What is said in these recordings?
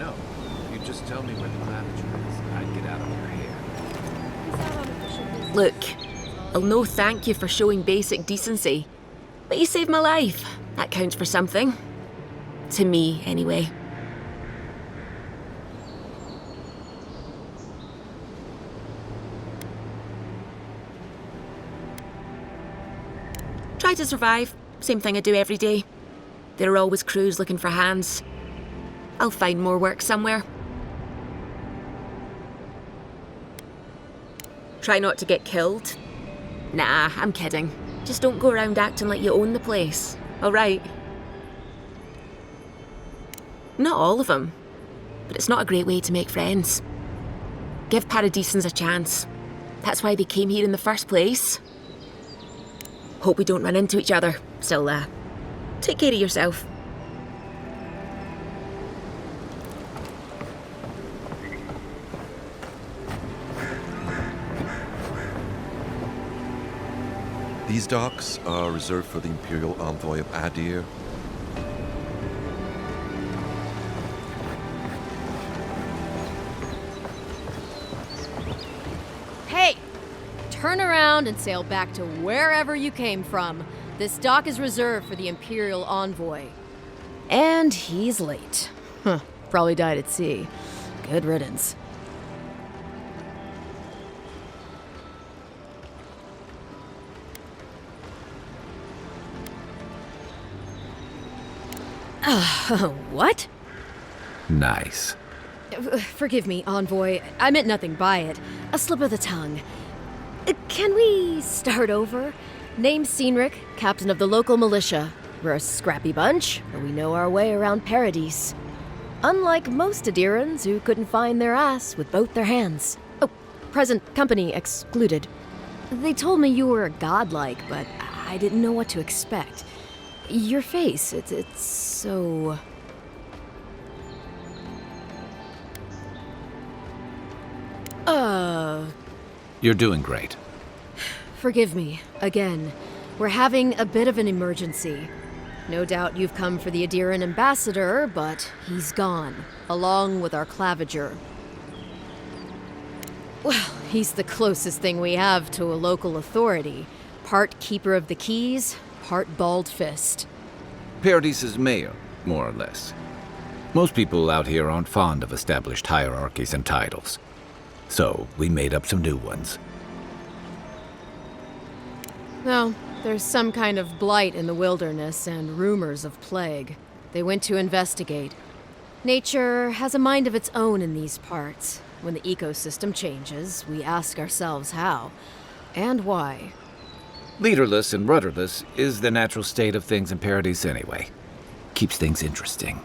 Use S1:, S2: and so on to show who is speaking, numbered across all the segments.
S1: know. If you just tell me where the claviture is, I'd get out of your hair.
S2: Look, I'll no thank you for showing basic decency. But you saved my life. That counts for something. To me, anyway. Try to survive. Same thing I do every day. There are always crews looking for hands. I'll find more work somewhere. Try not to get killed. Nah, I'm kidding. Just don't go around acting like you own the place, alright? Not all of them, but it's not a great way to make friends. Give Paradisans a chance. That's why they came here in the first place. Hope we don't run into each other. Still, take care of yourself.
S3: These docks are reserved for the Imperial Envoy of Adir.
S4: Hey! Turn around and sail back to wherever you came from. This dock is reserved for the Imperial Envoy. And he's late. Huh, probably died at sea. Good riddance. What?
S1: Nice.
S4: Forgive me, Envoy. I meant nothing by it. A slip of the tongue. Can we start over? Name's Cynric, captain of the local militia. We're a scrappy bunch, but we know our way around Paradise. Unlike most Adirans who couldn't find their ass with both their hands. Oh, present company excluded. They told me you were godlike, but I didn't know what to expect. Your face, it's so...
S1: You're doing great.
S4: Forgive me, again. We're having a bit of an emergency. No doubt you've come for the Adiran ambassador, but he's gone, along with our claviger. Well, he's the closest thing we have to a local authority. Part keeper of the keys, part bald fist.
S1: Paradise's mayor, more or less. Most people out here aren't fond of established hierarchies and titles. So, we made up some new ones.
S4: No, there's some kind of blight in the wilderness and rumors of plague. They went to investigate. Nature has a mind of its own in these parts. When the ecosystem changes, we ask ourselves how and why.
S1: Leaderless and rudderless is the natural state of things in Paradise anyway. Keeps things interesting.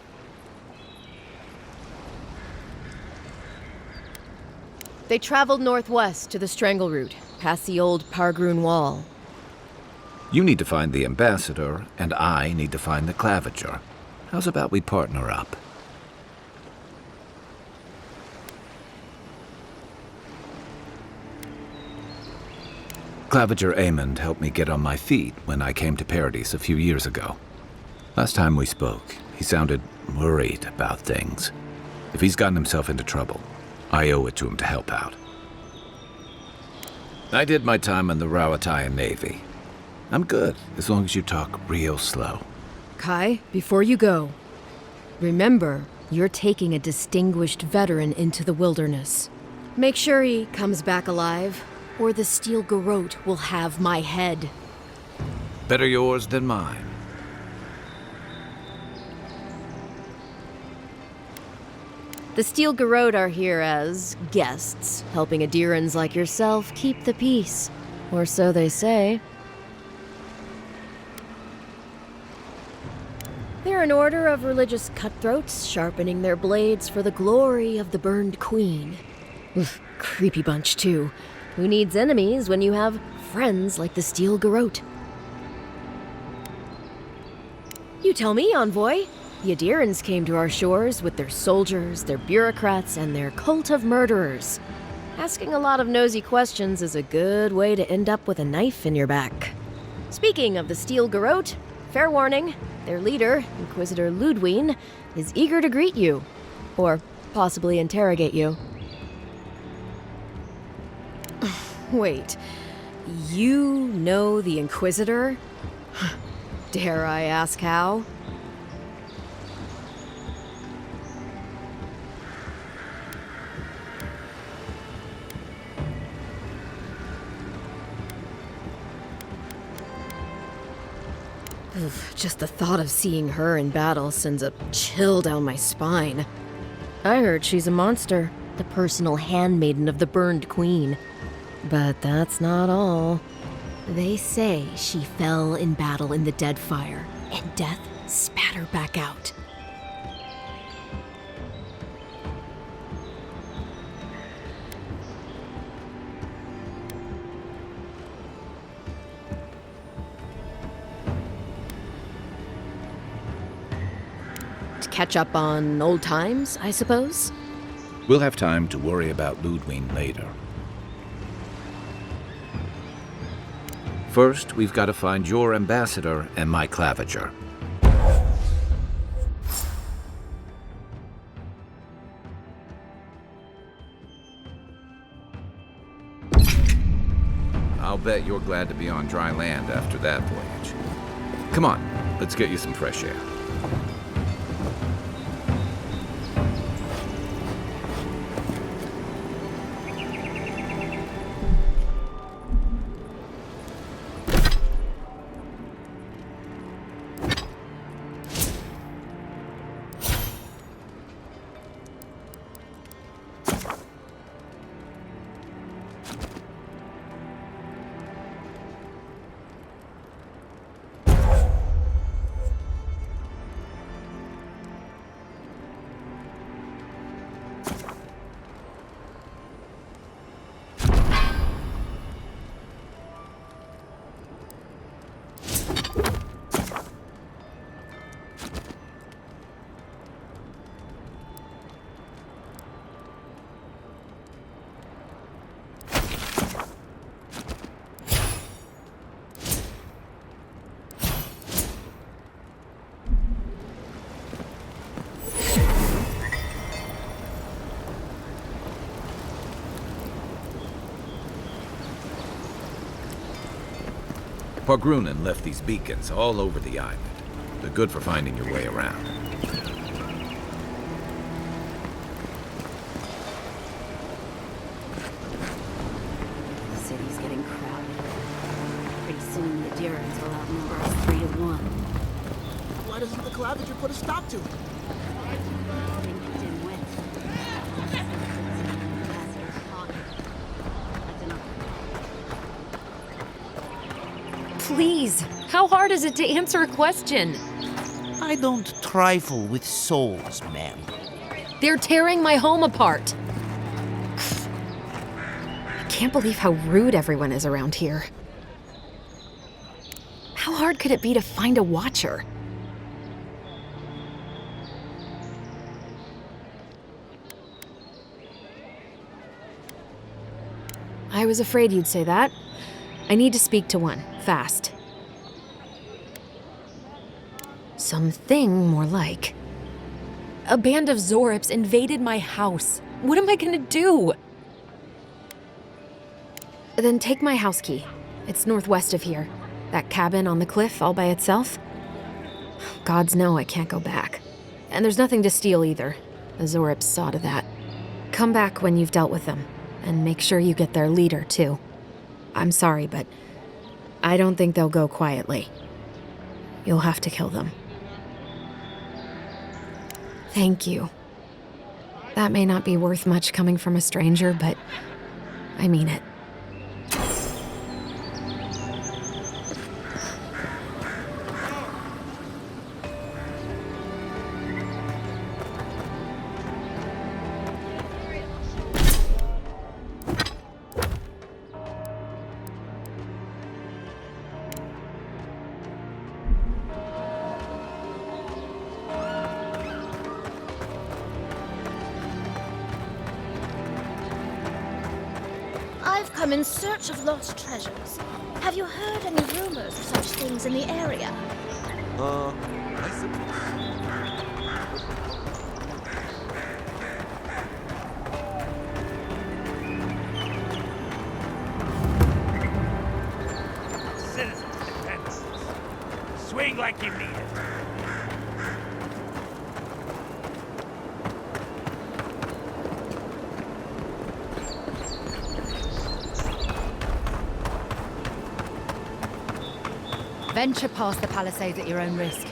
S4: They traveled northwest to the Strangle Route, past the old Pargroon Wall.
S1: You need to find the ambassador, and I need to find the claviger. How's about we partner up? Claviger Amond helped me get on my feet when I came to Paradise a few years ago. Last time we spoke, he sounded worried about things. If he's gotten himself into trouble, I owe it to him to help out. I did my time in the Rawatayan Navy. I'm good, as long as you talk real slow.
S4: Kai, before you go, remember, you're taking a distinguished veteran into the wilderness. Make sure he comes back alive, or the Steel Garrote will have my head.
S1: Better yours than mine.
S4: The Steel Garrote are here as guests, helping Adirans like yourself keep the peace. Or so they say. They're an order of religious cutthroats, sharpening their blades for the glory of the burned queen. Oof, creepy bunch, too. Who needs enemies when you have friends like the Steel Garrote? You tell me, Envoy. The Adirans came to our shores with their soldiers, their bureaucrats, and their cult of murderers. Asking a lot of nosy questions is a good way to end up with a knife in your back. Speaking of the Steel Garrote, fair warning, their leader, Inquisitor Ludwine, is eager to greet you. Or possibly interrogate you. Wait, you know the Inquisitor? Dare I ask how? Oof, just the thought of seeing her in battle sends a chill down my spine. I heard she's a monster, the personal handmaiden of the Burned Queen. But that's not all. They say she fell in battle in the Dead Fire, and death spat her back out. To catch up on old times, I suppose?
S1: We'll have time to worry about Ludwig later. First, we've got to find your ambassador and my claviger. I'll bet you're glad to be on dry land after that voyage. Come on, let's get you some fresh air. Pargrunen left these beacons all over the island. They're good for finding your way around.
S5: The city's getting crowded. Pretty soon the Durans will outnumber us 3-1.
S6: Why doesn't the Claviger put a stop to it?
S5: Think it's in wet. Ambassador's hot. That's enough.
S2: Please, how hard is it to answer a question?
S7: I don't trifle with souls, ma'am.
S2: They're tearing my home apart. I can't believe how rude everyone is around here. How hard could it be to find a watcher? I was afraid you'd say that. I need to speak to one, fast. Something more like. A band of Zorips invaded my house. What am I gonna do? Then take my house key. It's northwest of here. That cabin on the cliff all by itself. Gods know I can't go back. And there's nothing to steal either. The Zorips saw to that. Come back when you've dealt with them. And make sure you get their leader, too. I'm sorry, but I don't think they'll go quietly. You'll have to kill them. Thank you. That may not be worth much coming from a stranger, but I mean it.
S8: I've come in search of lost treasures. Have you heard any rumors of such things in the area?
S3: I suppose.
S5: venture past the palisades at your own risk.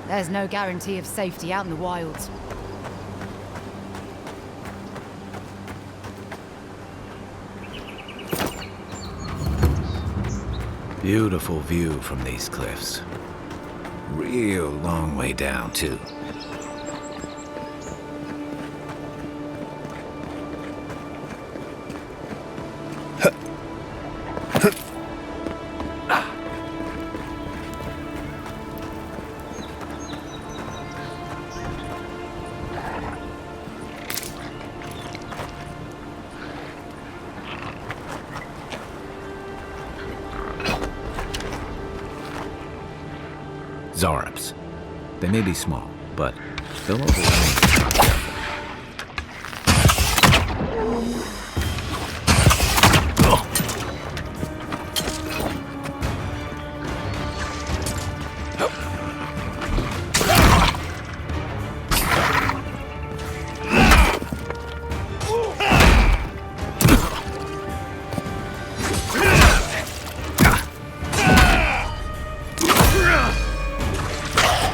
S5: There's no guarantee of safety out in the wilds.
S1: Beautiful view from these cliffs. Real long way down, too. Zarops. They may be small, but they'll overwhelm.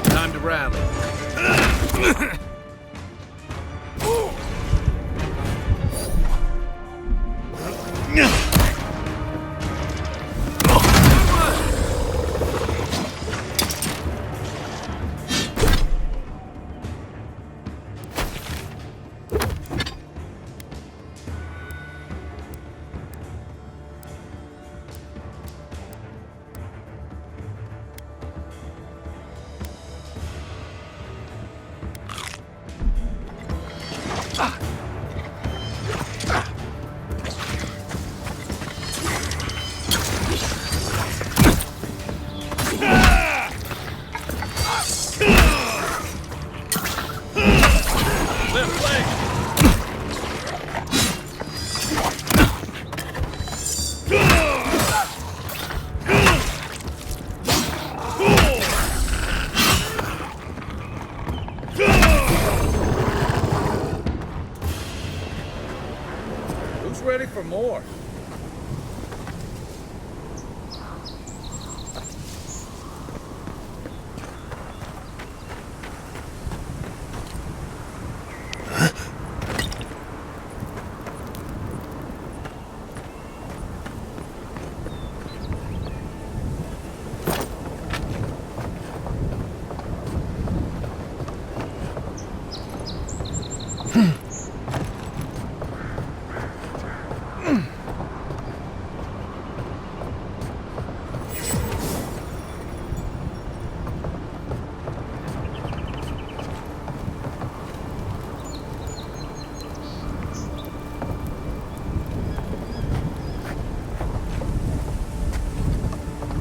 S1: Time to rally. Who's ready for more?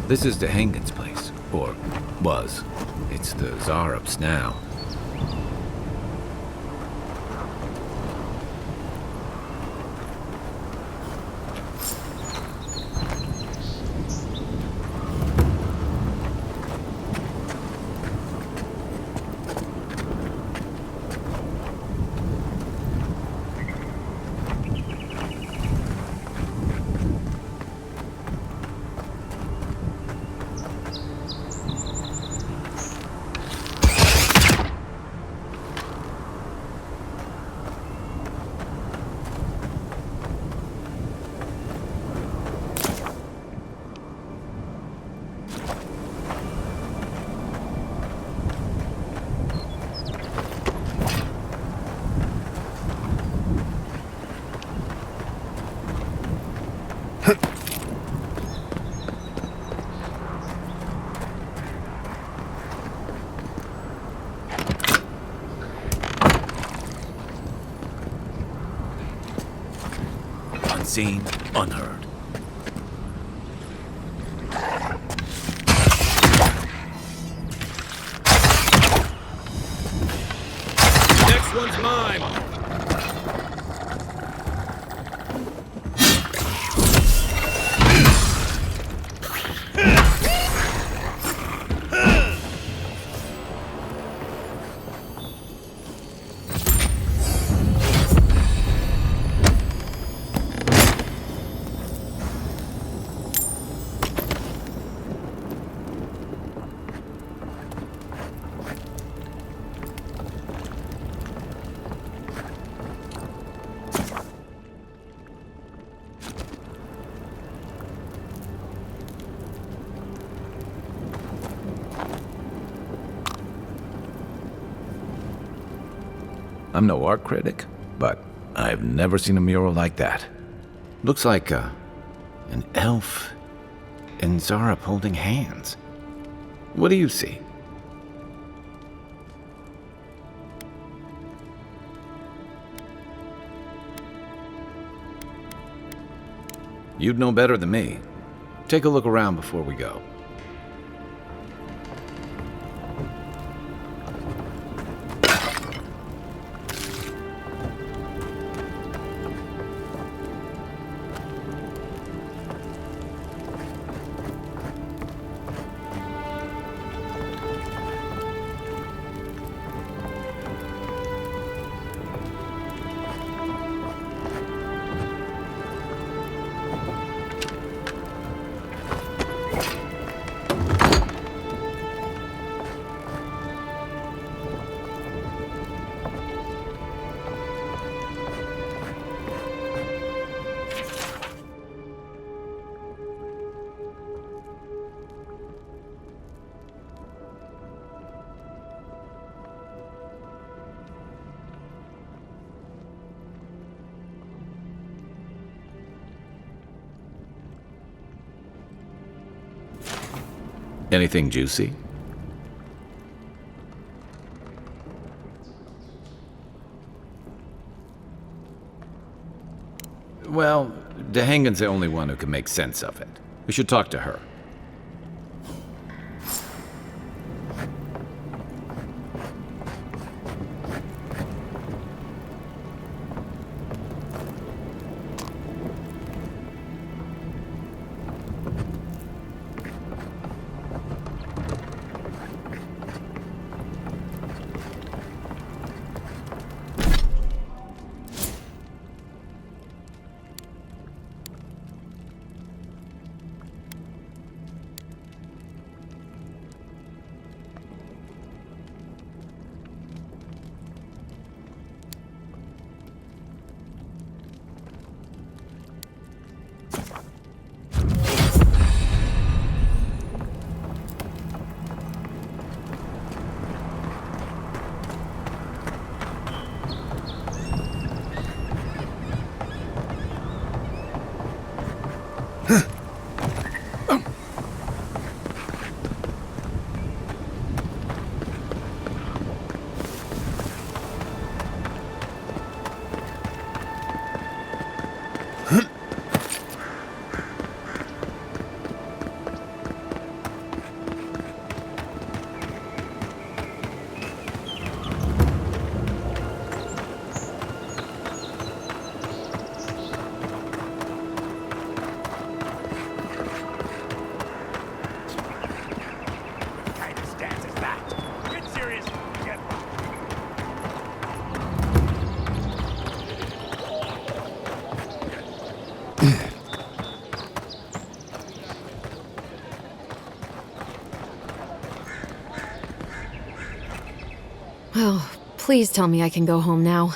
S1: This is the Hengen's place, or was. It's the Zarops now. Unseen, unheard. Next one's mine. I'm no art critic, but I've never seen a mural like that. Looks like an elf and Zara holding hands. What do you see? You'd know better than me. Take a look around before we go. Anything juicy? Well, Dehangan's the only one who can make sense of it. We should talk to her.
S4: Oh, please tell me I can go home now.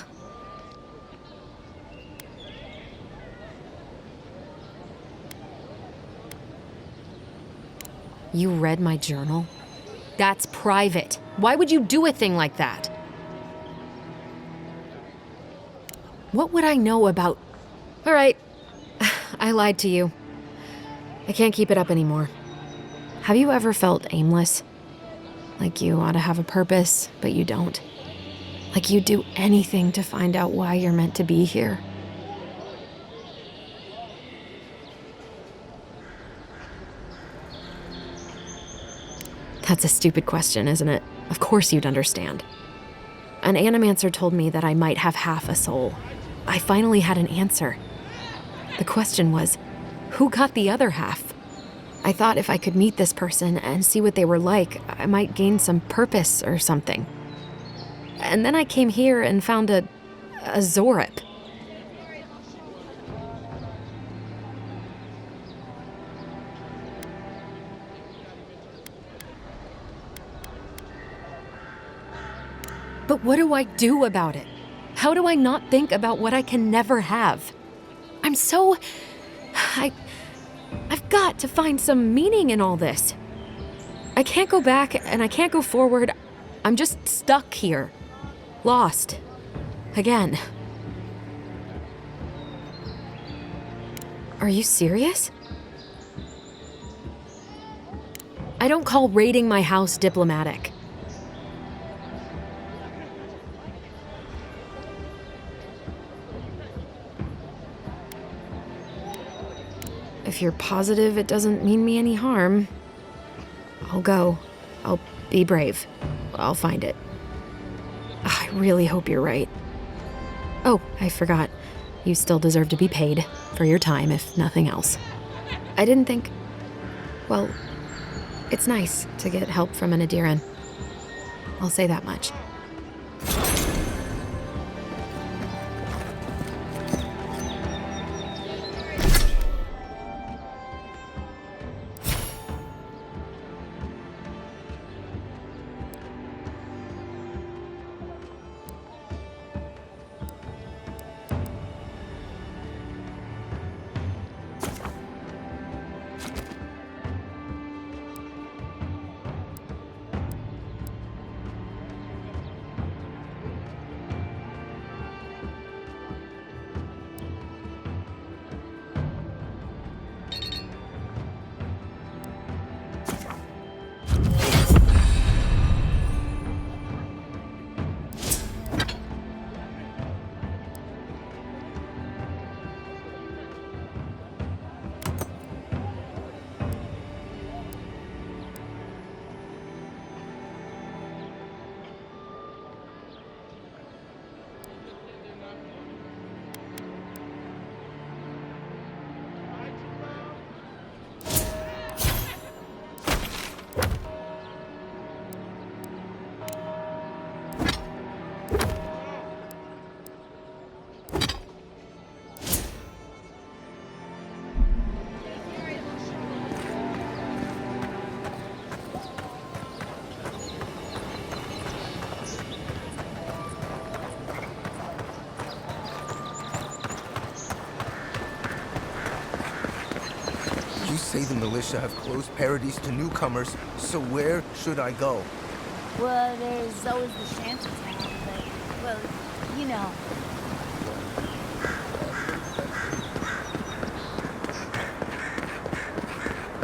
S4: You read my journal? That's private. Why would you do a thing like that? What would I know about... All right, I lied to you. I can't keep it up anymore. Have you ever felt aimless? Like you ought to have a purpose, but you don't. Like you'd do anything to find out why you're meant to be here. That's a stupid question, isn't it? Of course you'd understand. An animancer told me that I might have half a soul. I finally had an answer. The question was, who got the other half? I thought if I could meet this person and see what they were like, I might gain some purpose or something. And then I came here and found a Zorip. But what do I do about it? How do I not think about what I can never have? I'm so... I've got to find some meaning in all this. I can't go back and I can't go forward. I'm just stuck here. Lost. Again. Are you serious? I don't call raiding my house diplomatic. If you're positive it doesn't mean me any harm, I'll go. I'll be brave. I'll find it. I really hope you're right. Oh, I forgot. You still deserve to be paid for your time, if nothing else. I didn't think... Well, it's nice to get help from an Adiran. I'll say that much.
S9: You say the militia have closed Paradise to newcomers, so where should I go?
S5: Well, there's always the shanty town, but, well, you know.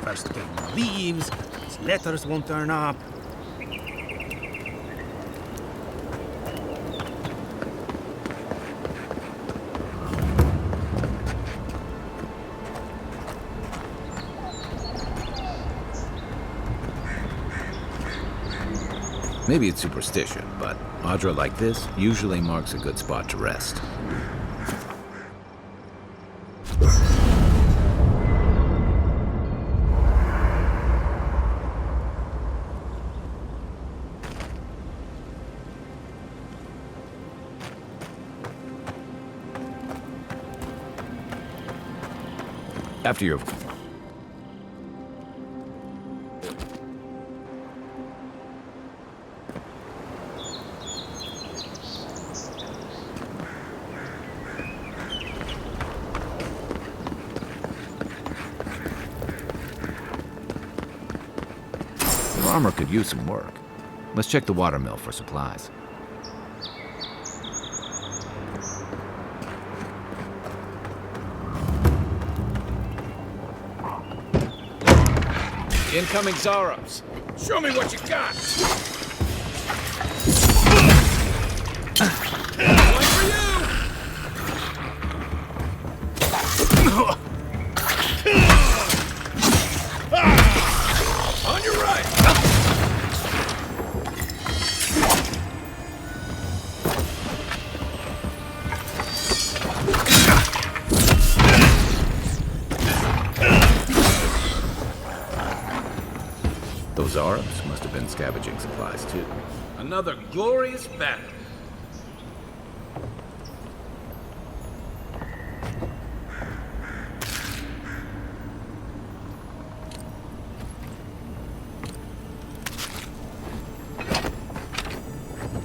S6: First gang leaves, his letters won't turn up.
S1: Maybe it's superstition, but Audra like this usually marks a good spot to rest. After your... Your armor could use some work. Let's check the watermill for supplies. Incoming Zaros. Show me what you got. One for you. On your right. Those Arabs must have been scavenging supplies too. Another glorious battle.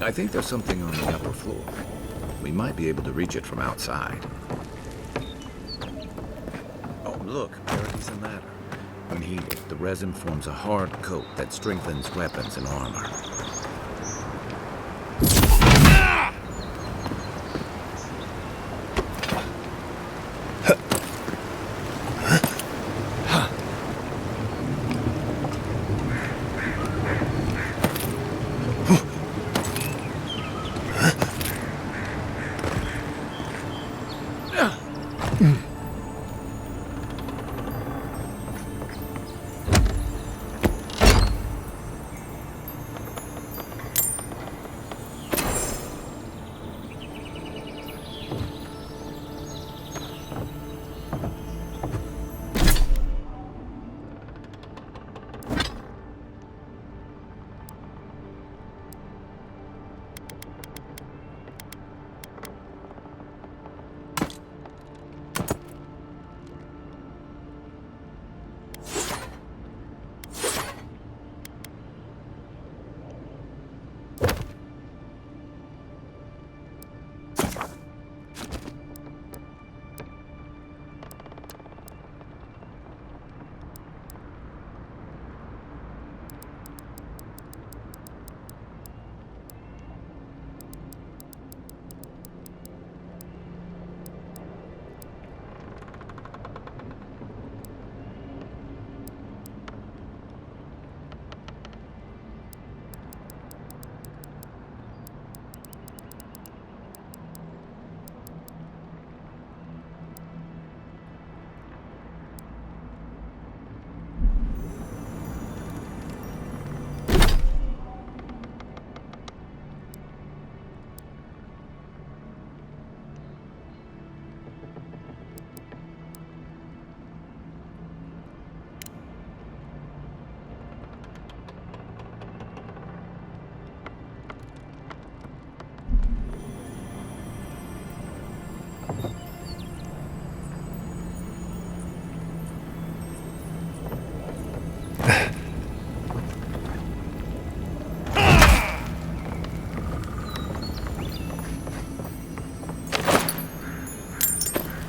S1: I think there's something on the upper floor. We might be able to reach it from outside. Oh, look, Parady's a ladder. When heated, the resin forms a hard coat that strengthens weapons and armor.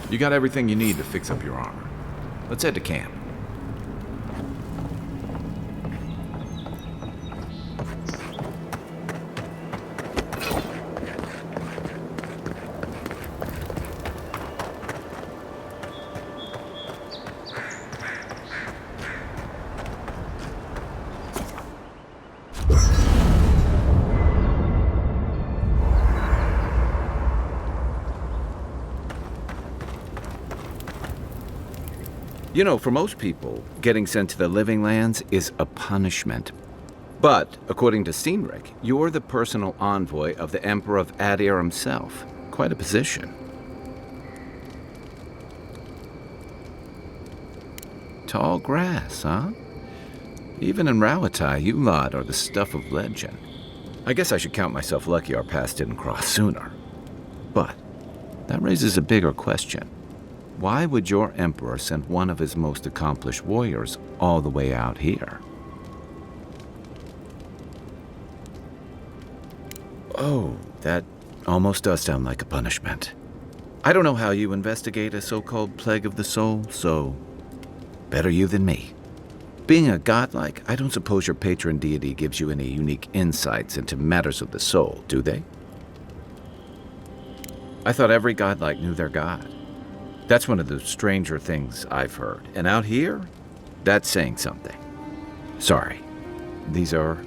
S1: You got everything you need to fix up your armor. Let's head to camp. You know, for most people, getting sent to the Living Lands is a punishment. But, according to Cynric, you're the personal envoy of the Emperor of Adir himself. Quite a position. Tall grass, huh? Even in Rawatai, you lot are the stuff of legend. I guess I should count myself lucky our paths didn't cross sooner. But that raises a bigger question. Why would your emperor send one of his most accomplished warriors all the way out here? Oh, that almost does sound like a punishment. I don't know how you investigate a so-called plague of the soul, so better you than me. Being a godlike, I don't suppose your patron deity gives you any unique insights into matters of the soul, do they? I thought every godlike knew their god. That's one of the stranger things I've heard. And out here, that's saying something. Sorry, these are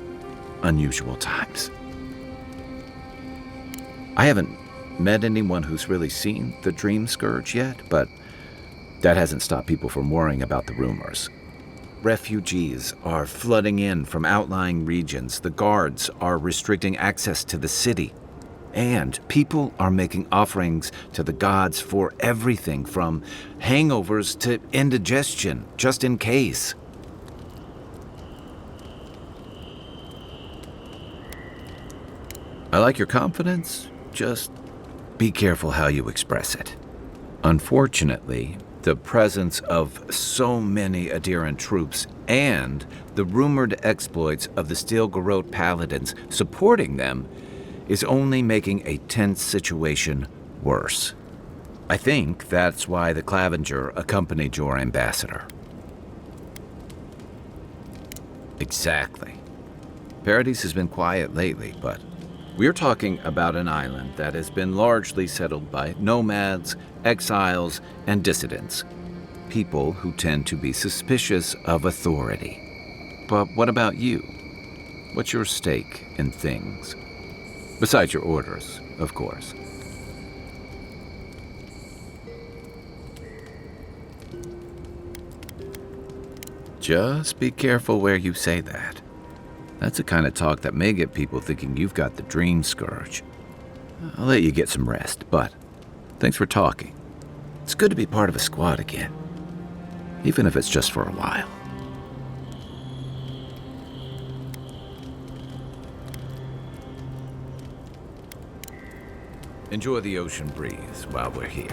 S1: unusual times. I haven't met anyone who's really seen the Dream Scourge yet, but that hasn't stopped people from worrying about the rumors. Refugees are flooding in from outlying regions. The guards are restricting access to the city. And people are making offerings to the gods for everything from hangovers to indigestion, just in case. I like your confidence, just be careful how you express it. Unfortunately, the presence of so many Adiran troops and the rumored exploits of the Steel Garrote paladins supporting them is only making a tense situation worse. I think that's why the Clavenger accompanied your ambassador. Exactly. Paradise has been quiet lately, but we're talking about an island that has been largely settled by nomads, exiles, and dissidents. People who tend to be suspicious of authority. But what about you? What's your stake in things? Besides your orders, of course. Just be careful where you say that. That's the kind of talk that may get people thinking you've got the Dream Scourge. I'll let you get some rest, but thanks for talking. It's good to be part of a squad again, even if it's just for a while. Enjoy the ocean breeze while we're here.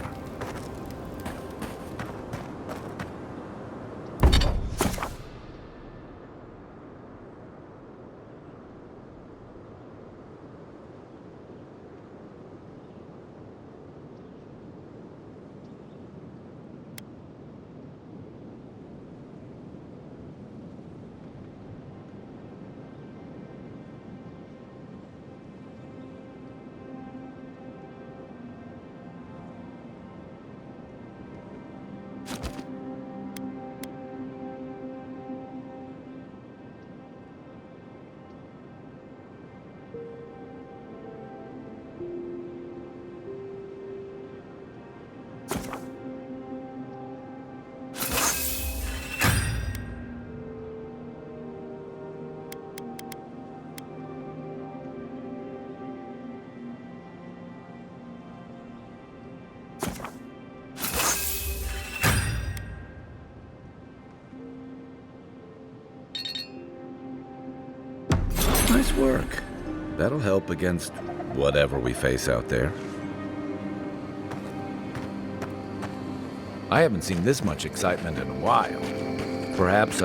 S1: Nice work. That'll help against whatever we face out there. I haven't seen this much excitement in a while. Perhaps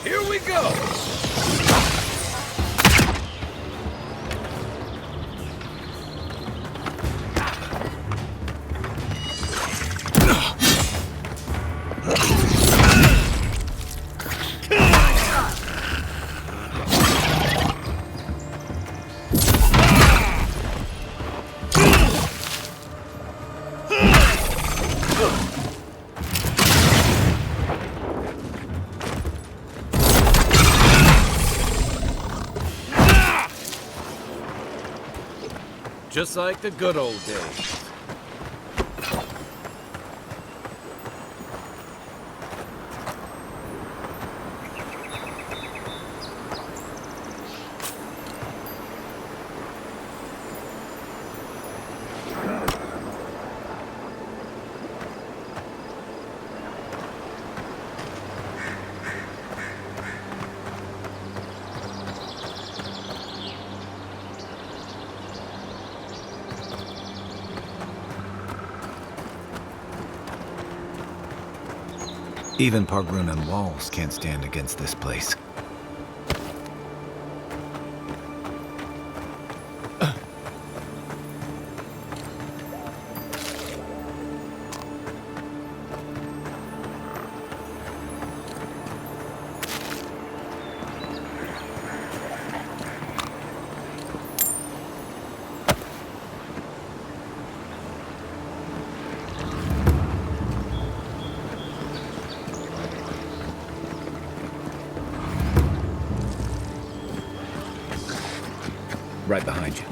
S1: Here we go! Just like the good old days. Even Pargrunan walls can't stand against this place. Right behind you.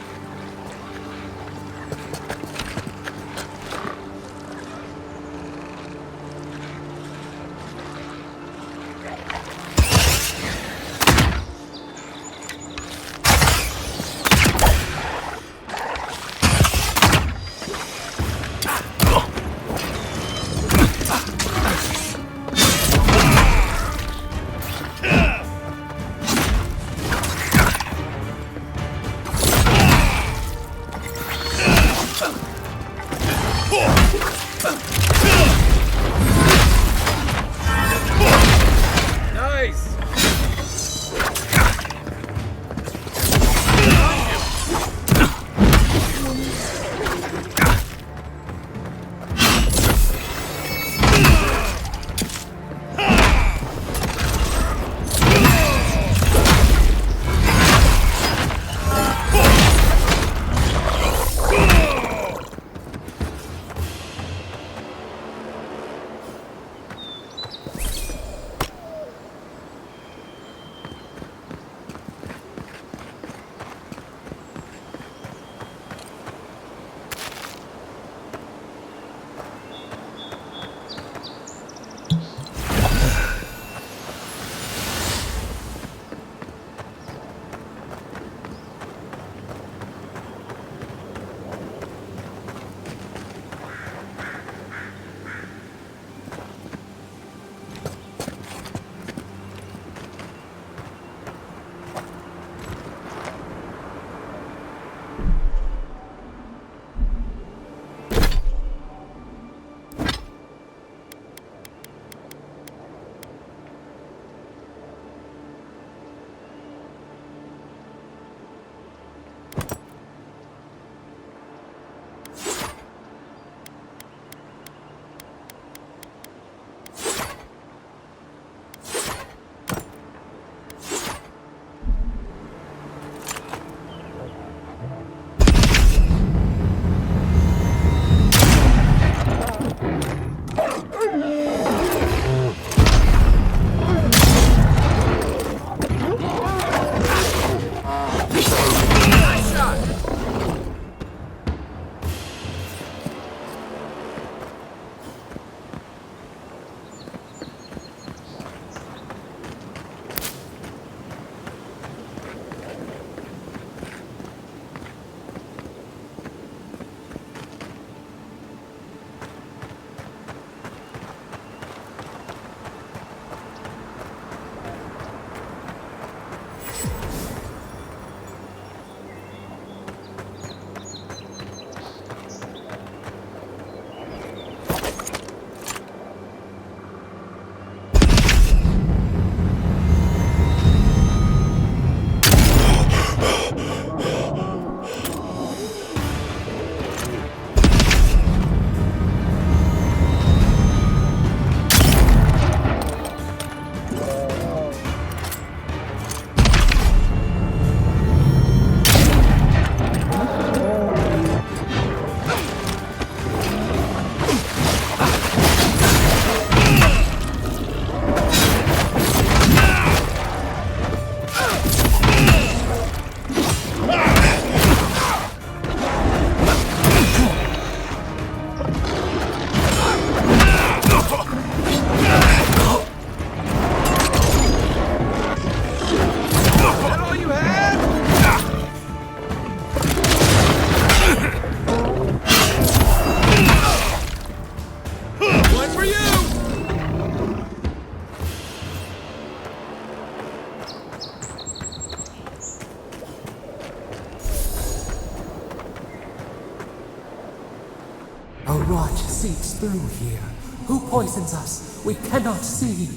S10: rot seeps through here. Who poisons us? We cannot see.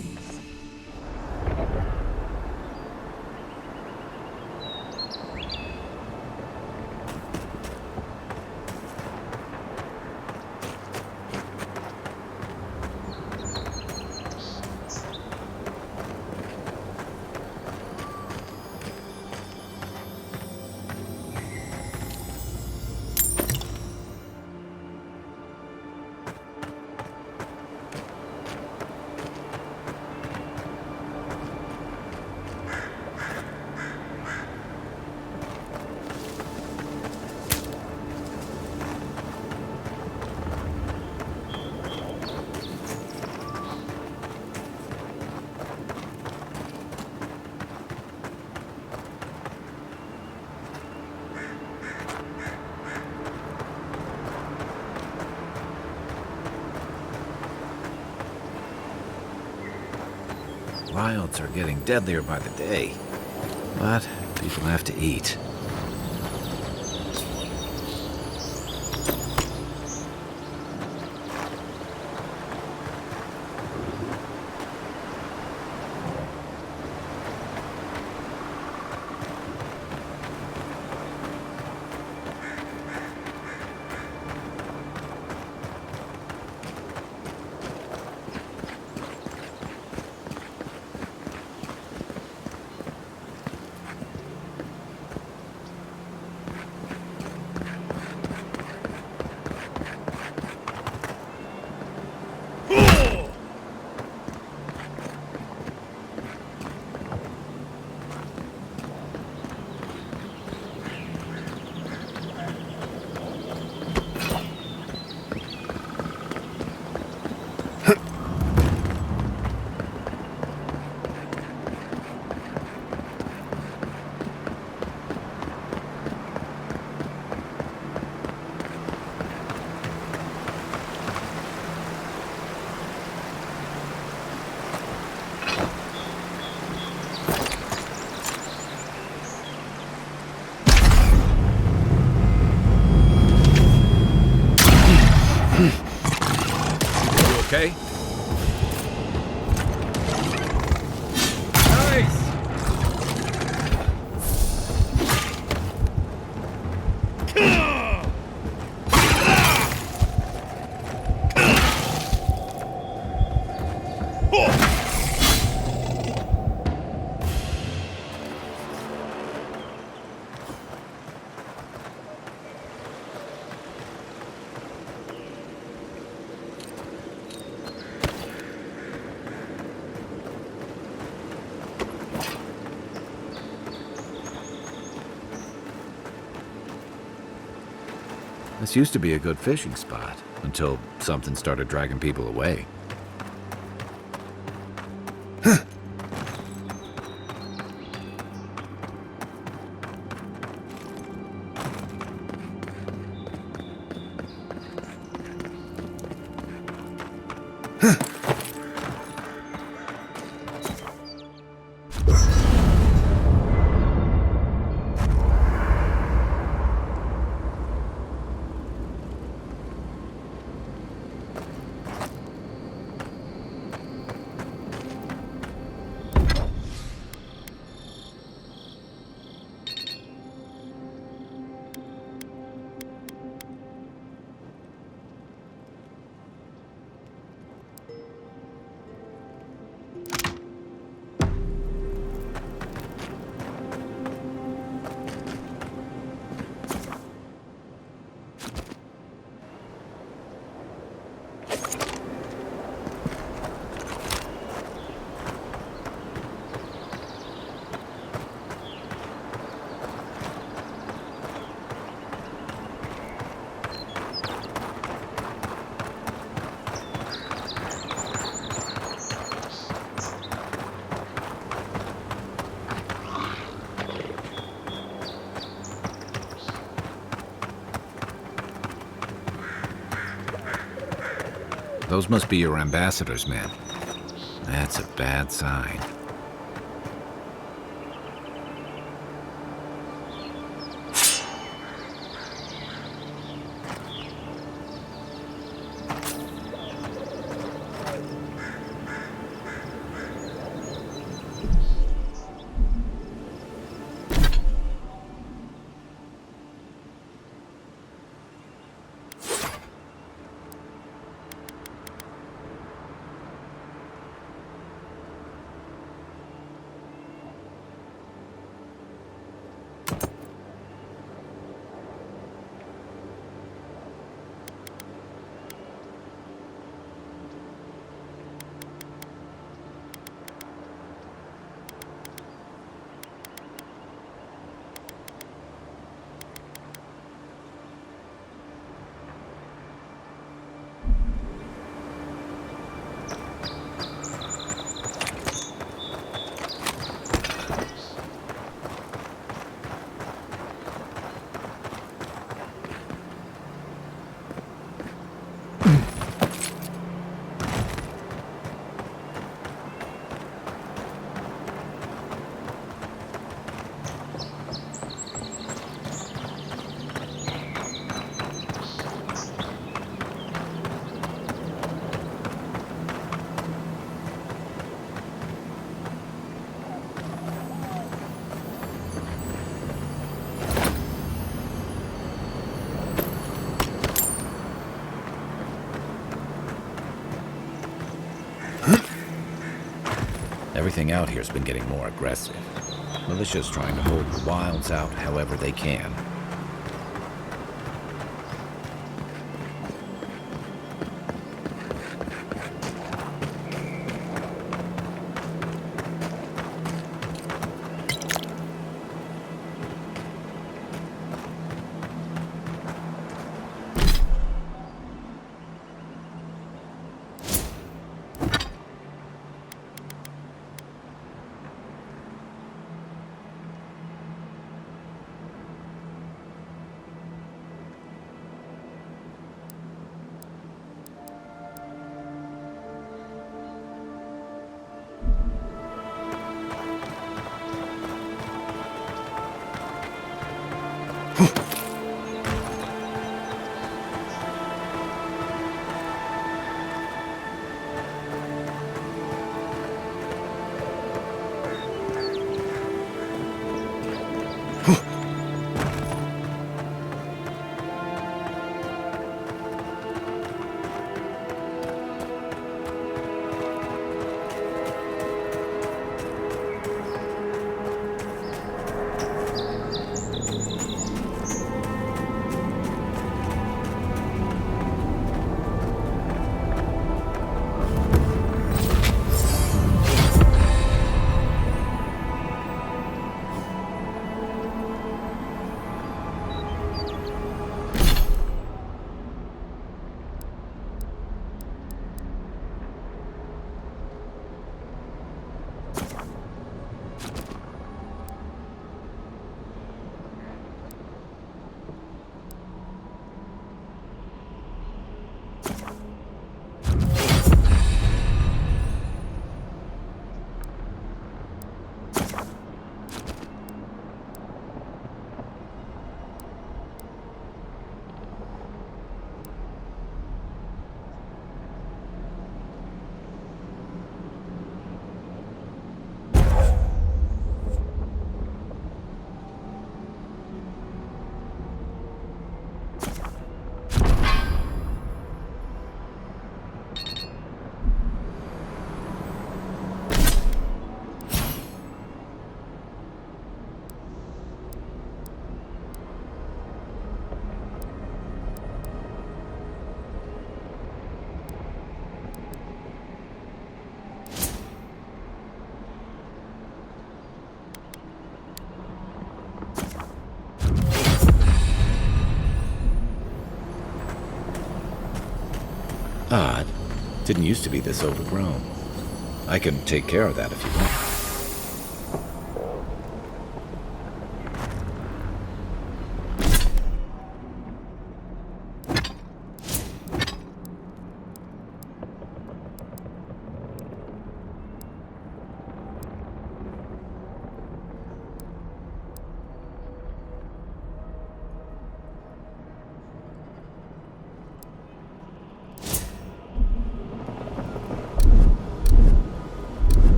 S1: Wilds are getting deadlier by the day. But people have to eat. Okay? Nice! This used to be a good fishing spot, until something started dragging people away. Those must be your ambassadors, man. That's a bad sign. Everything out here's been getting more aggressive. Militia's trying to hold the wilds out however they can. Odd. Didn't used to be this overgrown. I can take care of that if you want.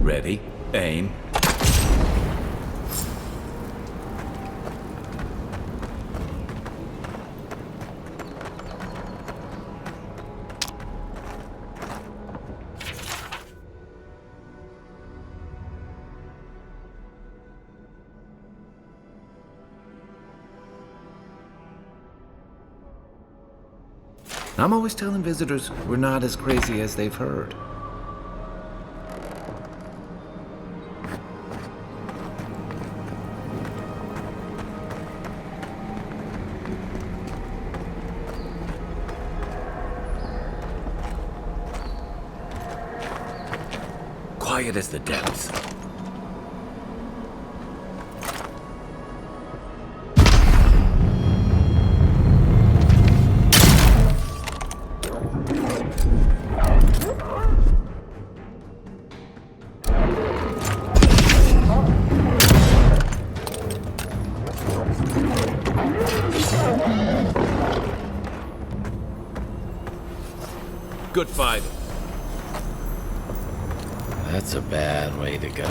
S1: Ready, aim. I'm always telling visitors we're not as crazy as they've heard. Quiet as the depths. Good fight. That's a bad way to go.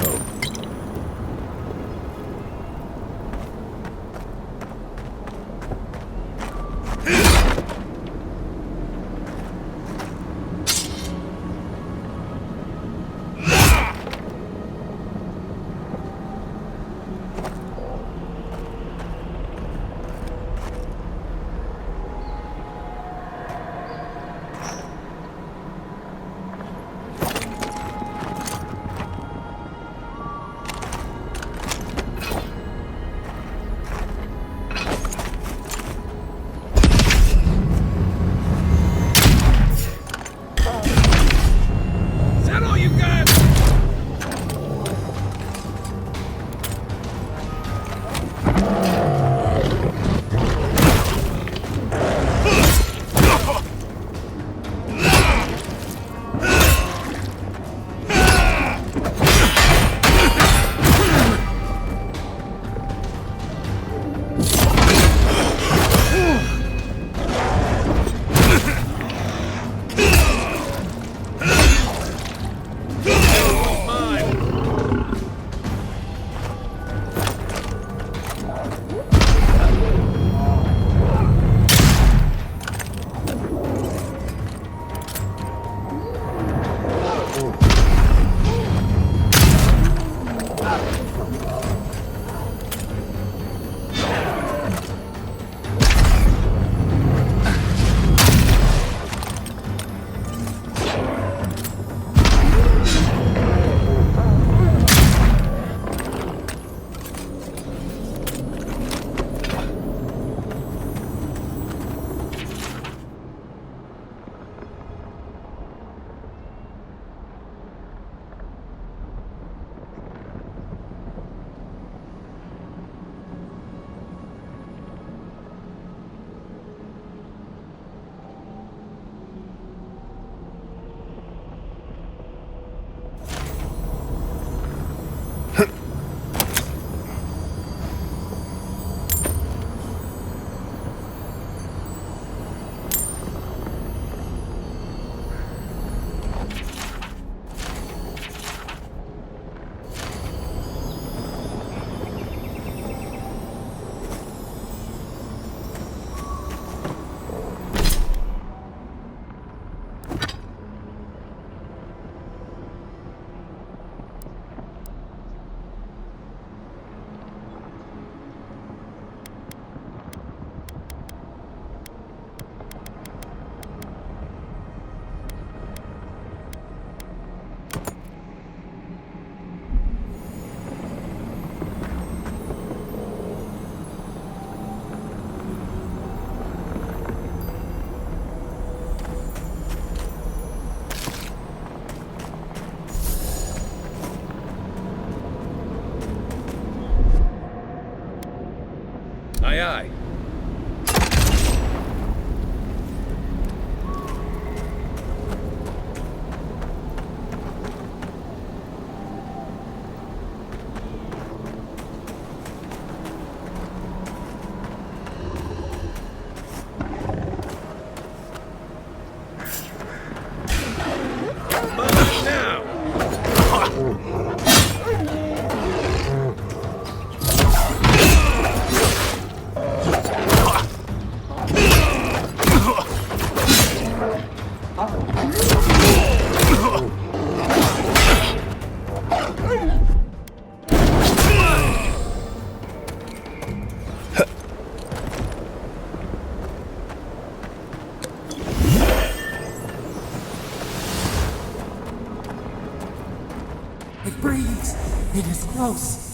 S10: It breathes. It is close.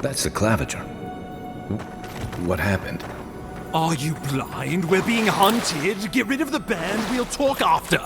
S1: That's the claviger. What happened?
S6: Are you blind? We're being hunted. Get rid of the band. We'll talk after.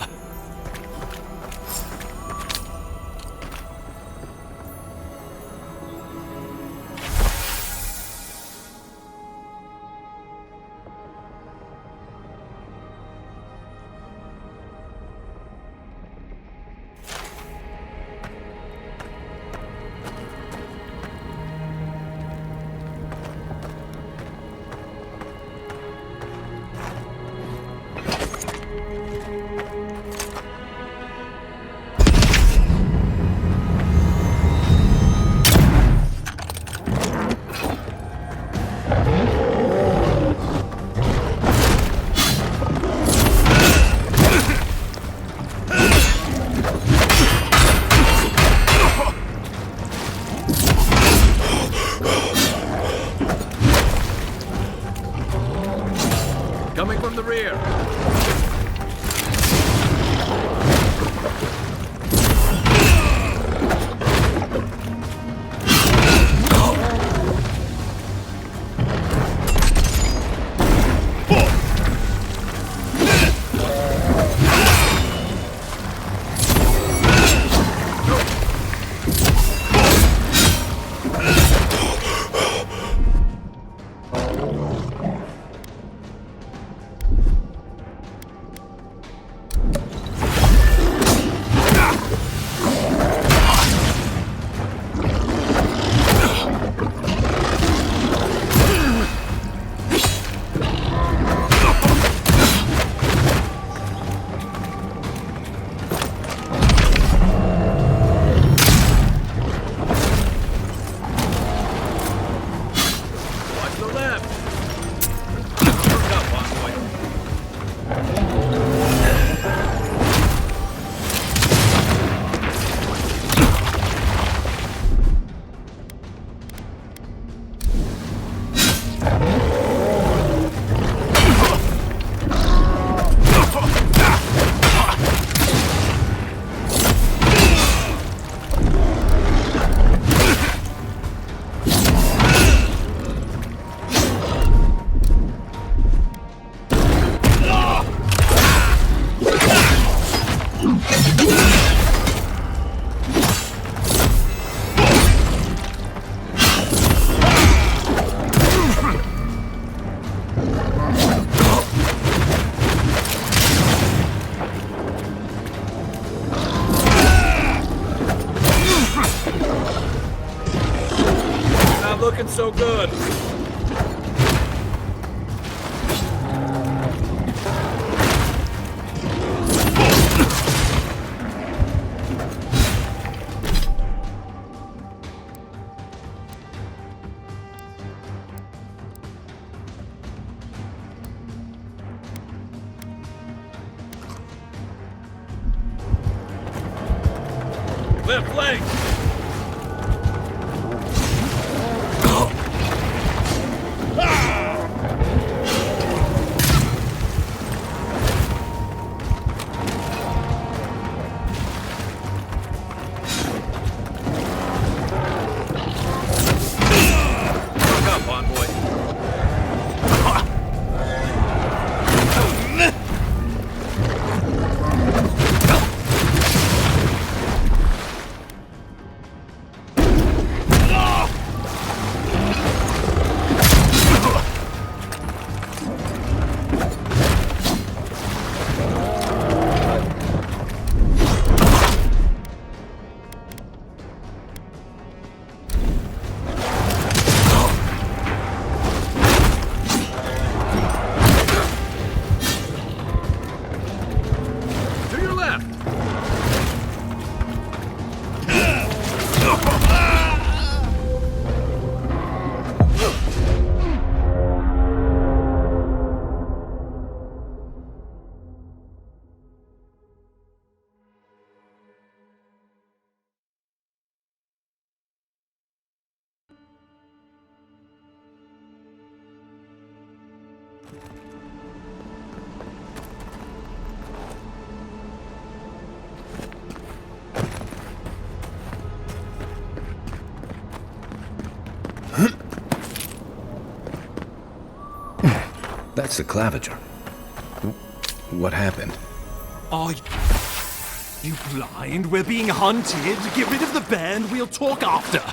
S1: Coming from the rear. Looking so good. Left flank. That's the claviger. What happened?
S6: Are you blind? We're being hunted. Get rid of the band. We'll talk after.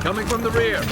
S1: Coming from the rear.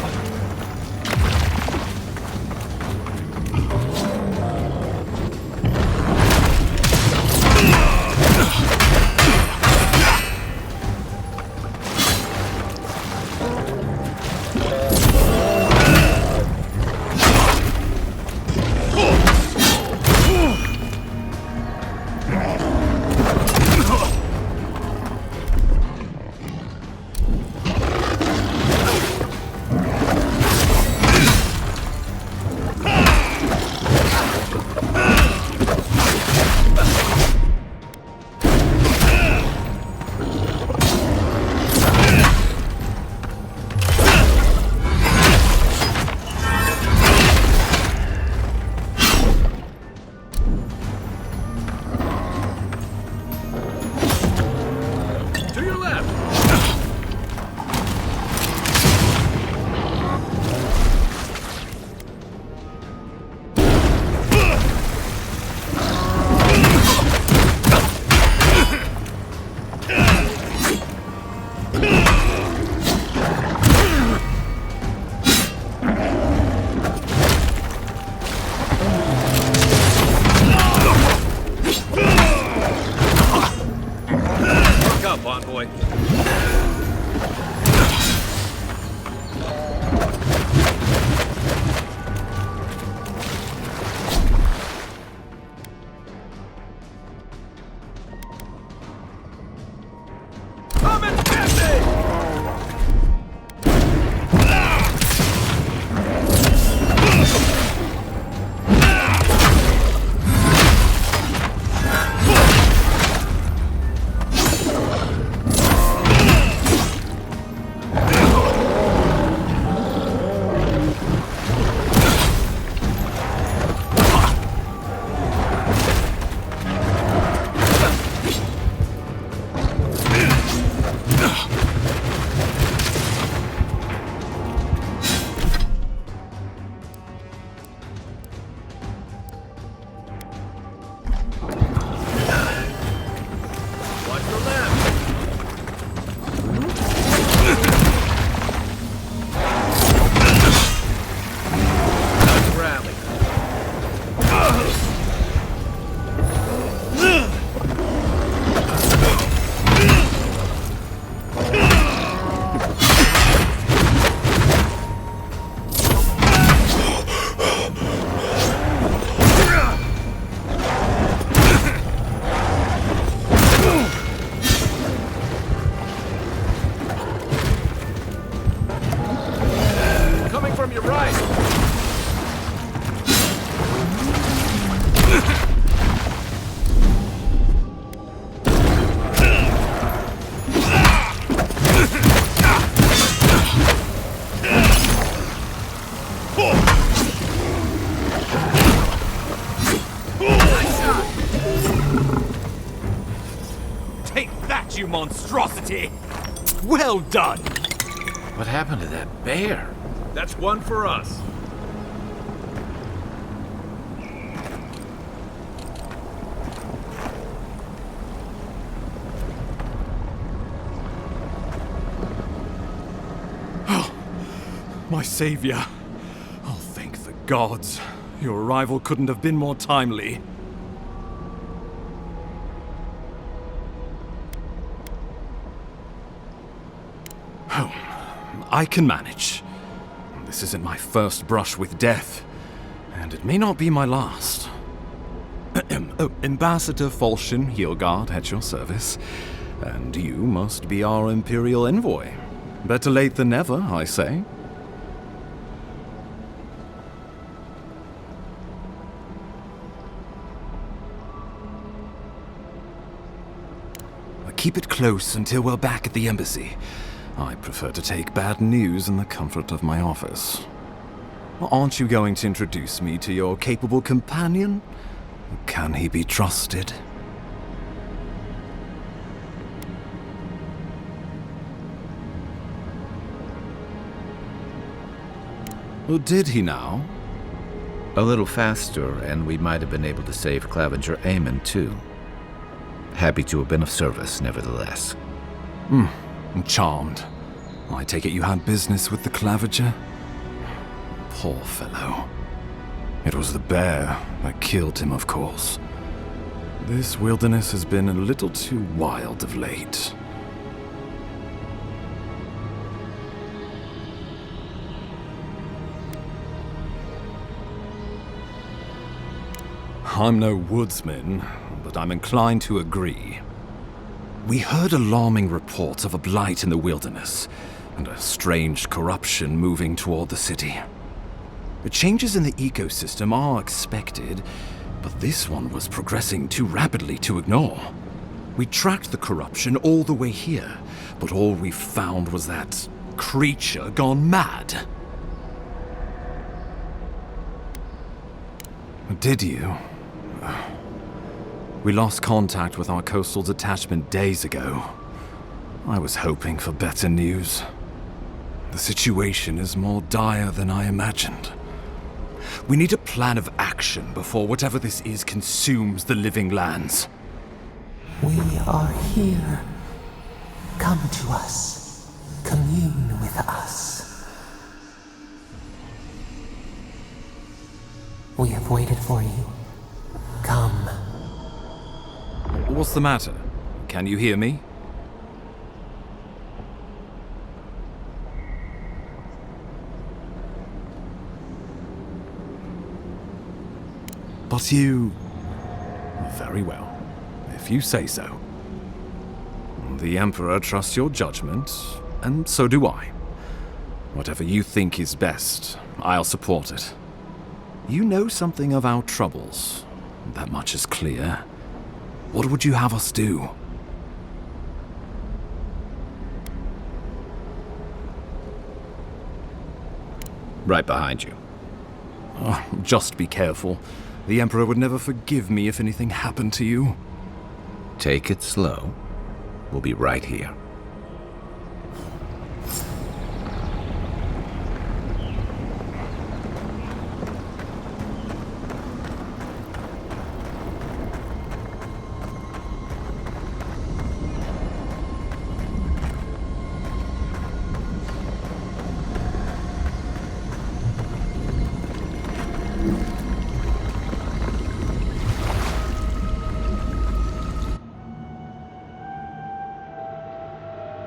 S1: You monstrosity! Well done! What happened to that bear?
S11: That's one for us.
S6: Oh, my savior. Oh, thank the gods. Your arrival couldn't have been more timely. Oh, I can manage. This isn't my first brush with death, and it may not be my last. Ambassador Falchion Heelguard at your service, and you must be our Imperial envoy. Better late than never, I say. Keep it close until we're back at the embassy. I prefer to take bad news in the comfort of my office. Aren't you going to introduce me to your capable companion? Can he be trusted? Or did he now?
S1: A little faster, and we might have been able to save Clavenger Aemon, too. Happy to have been of service, nevertheless.
S6: I'm charmed. I take it you had business with the Clavenger? Poor fellow. It was the bear that killed him, of course. This wilderness has been a little too wild of late. I'm no woodsman, but I'm inclined to agree. We heard alarming reports of a blight in the wilderness, and a strange corruption moving toward the city. The changes in the ecosystem are expected, but this one was progressing too rapidly to ignore. We tracked the corruption all the way here, but all we found was that creature gone mad. Did you? We lost contact with our coastal detachment days ago. I was hoping for better news. The situation is more dire than I imagined. We need a plan of action before whatever this is consumes the living lands.
S10: We are here. Come to us. Commune with us. We have waited for you. Come.
S6: What's the matter? Can you hear me? But you... Very well, if you say so. The Emperor trusts your judgment, and so do I. Whatever you think is best, I'll support it. You know something of our troubles. That much is clear. What would you have us do?
S1: Right behind you.
S6: Oh, just be careful. The Emperor would never forgive me if anything happened to you.
S1: Take it slow. We'll be right here.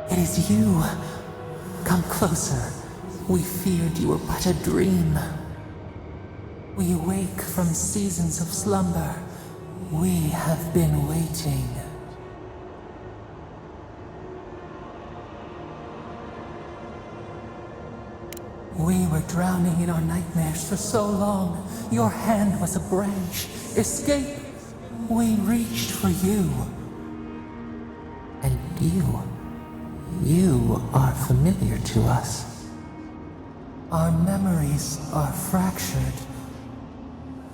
S10: It is you. Come closer. We feared you were but a dream. We awake from seasons of slumber. We have been waiting. We were drowning in our nightmares for so long. Your hand was a branch. Escape! We reached for you. And you are familiar to us. Our memories are fractured.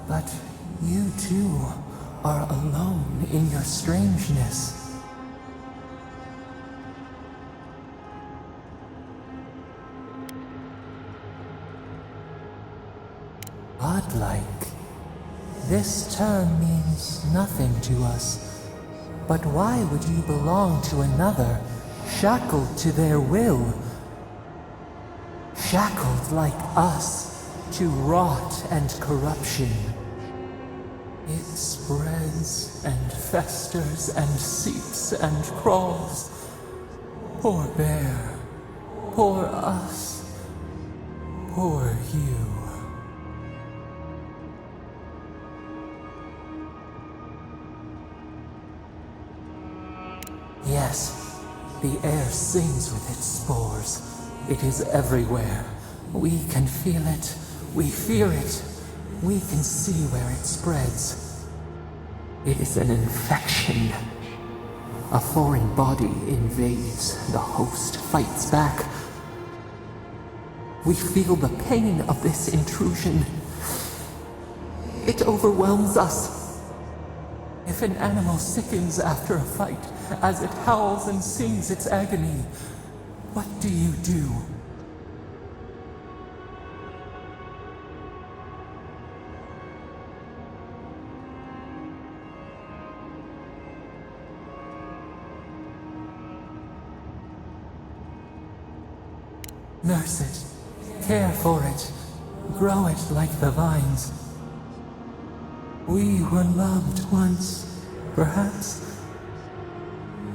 S10: But you too are alone in your strangeness. Godlike. This term means nothing to us. But why would you belong to another, shackled to their will? Shackled like us to rot and corruption. It spreads and festers and seeps and crawls. Poor bear, Poor us. Poor you. Yes, the air sings with its spores. It is everywhere. We can feel it. We fear it. We can see where it spreads. It is an infection. A foreign body invades. The host fights back. We feel the pain of this intrusion. It overwhelms us. If an animal sickens after a fight, as it howls and sings its agony, what do you do? Nurse it, care for it, grow it like the vines. We were loved once, perhaps.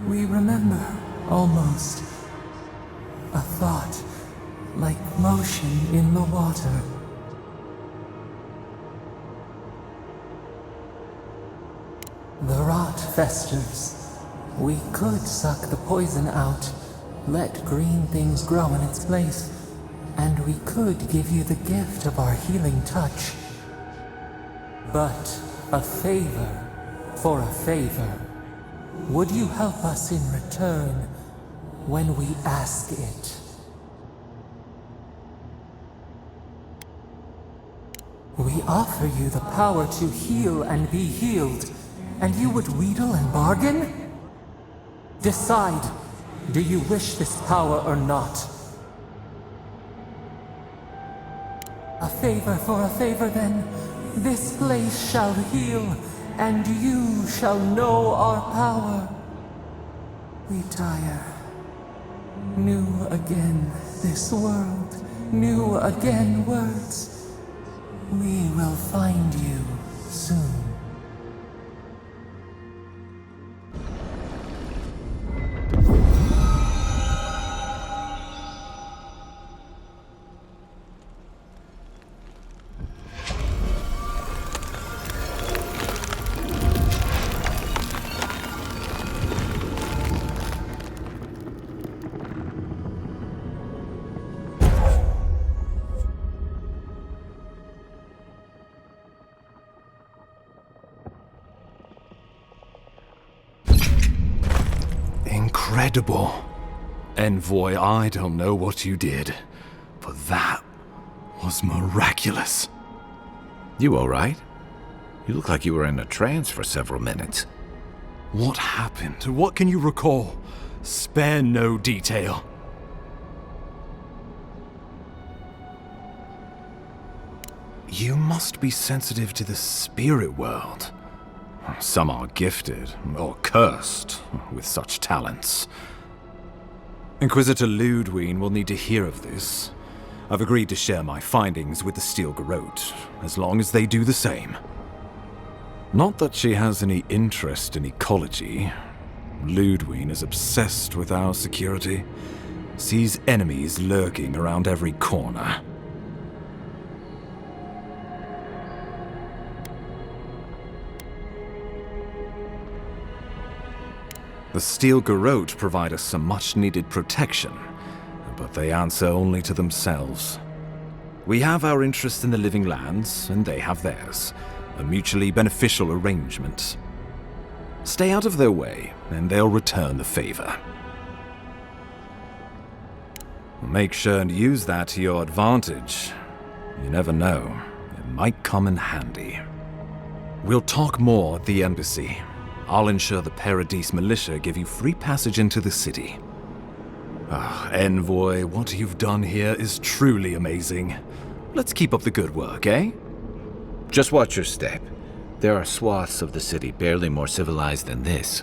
S10: We remember, almost. A thought, like motion in the water. The rot festers. We could suck the poison out, let green things grow in its place, and we could give you the gift of our healing touch. But a favor for a favor. Would you help us in return when we ask it? We offer you the power to heal and be healed, and you would wheedle and bargain? Decide, do you wish this power or not? A favor for a favor then. This place shall heal, and you shall know our power. We tire. New again this world, new again words. We will find you soon.
S6: Incredible. Envoy, I don't know what you did, but that was miraculous.
S1: You all right? You look like you were in a trance for several minutes.
S6: What happened? What can you recall? Spare no detail. You must be sensitive to the spirit world. Some are gifted, or cursed, with such talents. Inquisitor Ludwig will need to hear of this. I've agreed to share my findings with the Steel Garrote, as long as they do the same. Not that she has any interest in ecology. Ludwig is obsessed with our security, sees enemies lurking around every corner. The Steel Garrote provide us some much-needed protection, but they answer only to themselves. We have our interest in the living lands, and they have theirs. A mutually beneficial arrangement. Stay out of their way, and they'll return the favor. Make sure and use that to your advantage. You never know. It might come in handy. We'll talk more at the embassy. I'll ensure the Paradise militia give you free passage into the city. Envoy, what you've done here is truly amazing. Let's keep up the good work, eh?
S1: Just watch your step. There are swaths of the city barely more civilized than this.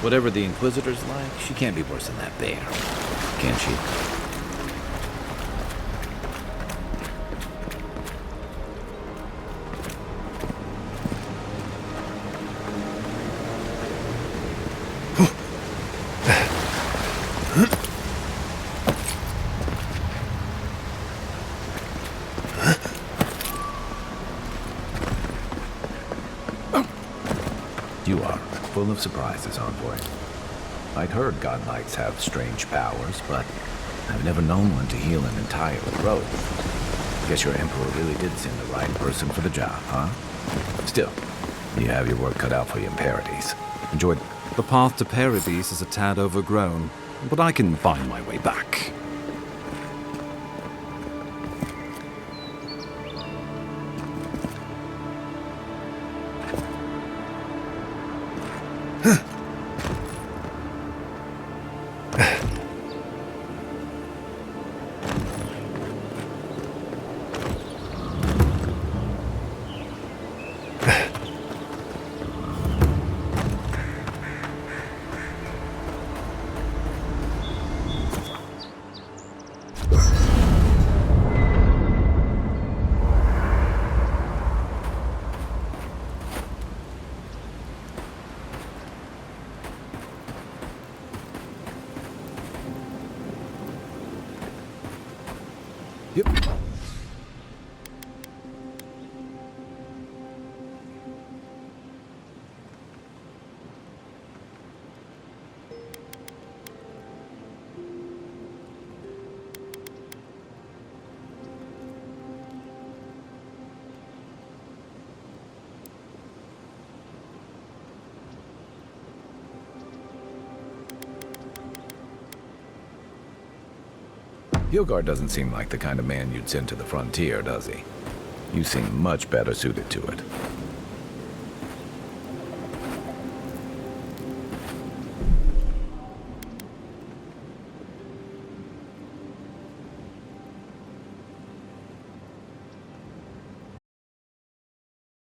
S1: Whatever the Inquisitor's like, she can't be worse than that bear. Can she? You are full of surprises, Envoy. I'd heard God Knights have strange powers, but I've never known one to heal an entire road. Guess your Emperor really did send the right person for the job, huh? Still, you have your work cut out for you in Paradise. Enjoy.
S6: The path to Paradise is a tad overgrown, but I can find my way back.
S1: Yep. Hilgard doesn't seem like the kind of man you'd send to the frontier, does he? You seem much better suited to it.